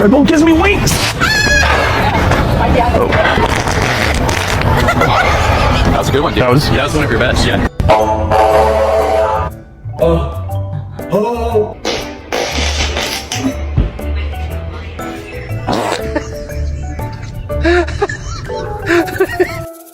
Don't kiss me wings! That was a good one, dude. That was one of your best, yeah. Oh.